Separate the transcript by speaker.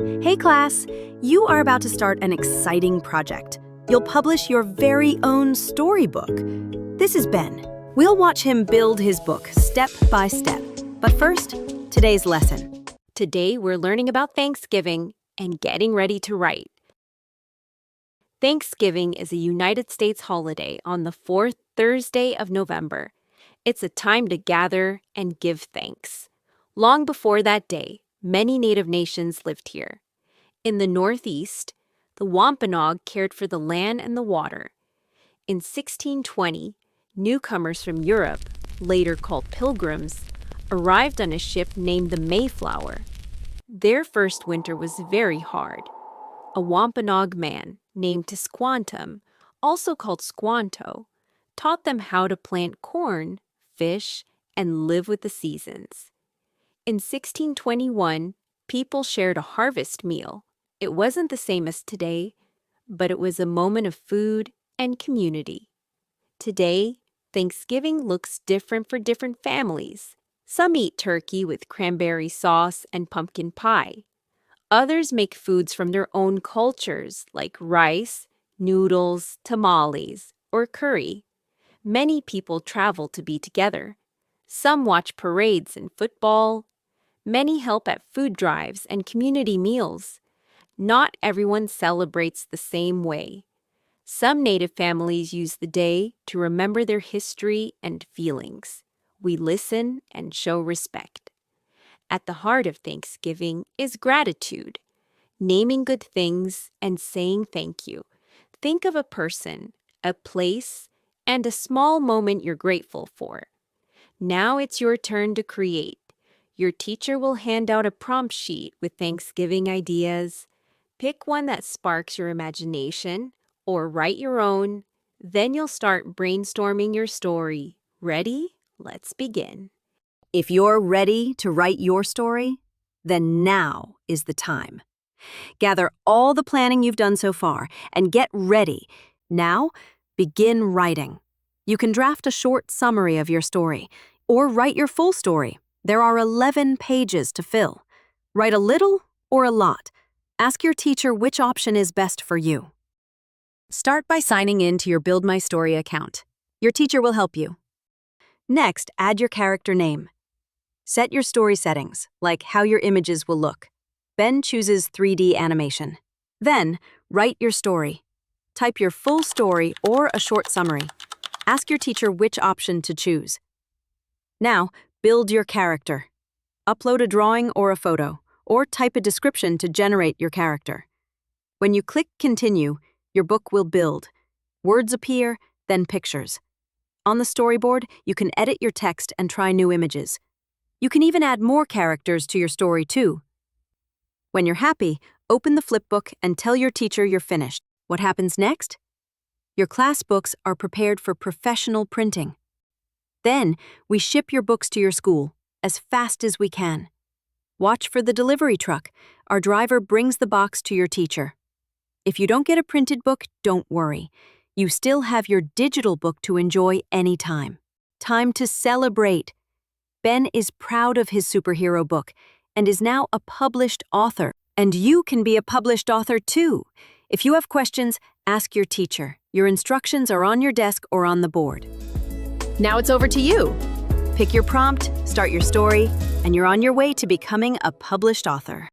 Speaker 1: Hey class, you are about to start an exciting project. You'll publish your very own storybook. This is Ben. We'll watch him build his book step by step. But first, today's lesson.
Speaker 2: Today, we're learning about Thanksgiving and getting ready to write. Thanksgiving is a United States holiday on the fourth Thursday of November. It's a time to gather and give thanks. Long before that day, many Native nations lived here. In the Northeast, the Wampanoag cared for the land and the water. In 1620, newcomers from Europe, later called Pilgrims, arrived on a ship named the Mayflower. Their first winter was very hard. A Wampanoag man named Tisquantum, also called Squanto, taught them how to plant corn, fish, and live with the seasons. In 1621, people shared a harvest meal. It wasn't the same as today, but it was a moment of food and community. Today, Thanksgiving looks different for different families. Some eat turkey with cranberry sauce and pumpkin pie. Others make foods from their own cultures, like rice, noodles, tamales, or curry. Many people travel to be together. Some watch parades and football. Many help at food drives and community meals. Not everyone celebrates the same way. Some Native families use the day to remember their history and feelings. We listen and show respect. At the heart of Thanksgiving is gratitude, naming good things and saying thank you. Think of a person, a place, and a small moment you're grateful for. Now it's your turn to create. Your teacher will hand out a prompt sheet with Thanksgiving ideas. Pick one that sparks your imagination or write your own. Then you'll start brainstorming your story. Ready? Let's begin.
Speaker 1: If you're ready to write your story, then now is the time. Gather all the planning you've done so far and get ready. Now, begin writing. You can draft a short summary of your story or write your full story. There are 11 pages to fill. Write a little or a lot. Ask your teacher which option is best for you. Start by signing in to your Build My Story account. Your teacher will help you. Next, add your character name. Set your story settings, like how your images will look. Ben chooses 3D animation. Then, write your story. Type your full story or a short summary. Ask your teacher which option to choose. Now, build your character. Upload a drawing or a photo, or type a description to generate your character. When you click Continue, your book will build. Words appear, then pictures. On the storyboard, you can edit your text and try new images. You can even add more characters to your story too. When you're happy, open the flipbook and tell your teacher you're finished. What happens next? Your class books are prepared for professional printing. Then, we ship your books to your school as fast as we can. Watch for the delivery truck. Our driver brings the box to your teacher. If you don't get a printed book, don't worry. You still have your digital book to enjoy anytime. Time to celebrate. Ben is proud of his superhero book and is now a published author. And you can be a published author too. If you have questions, ask your teacher. Your instructions are on your desk or on the board. Now it's over to you. Pick your prompt, start your story, and you're on your way to becoming a published author.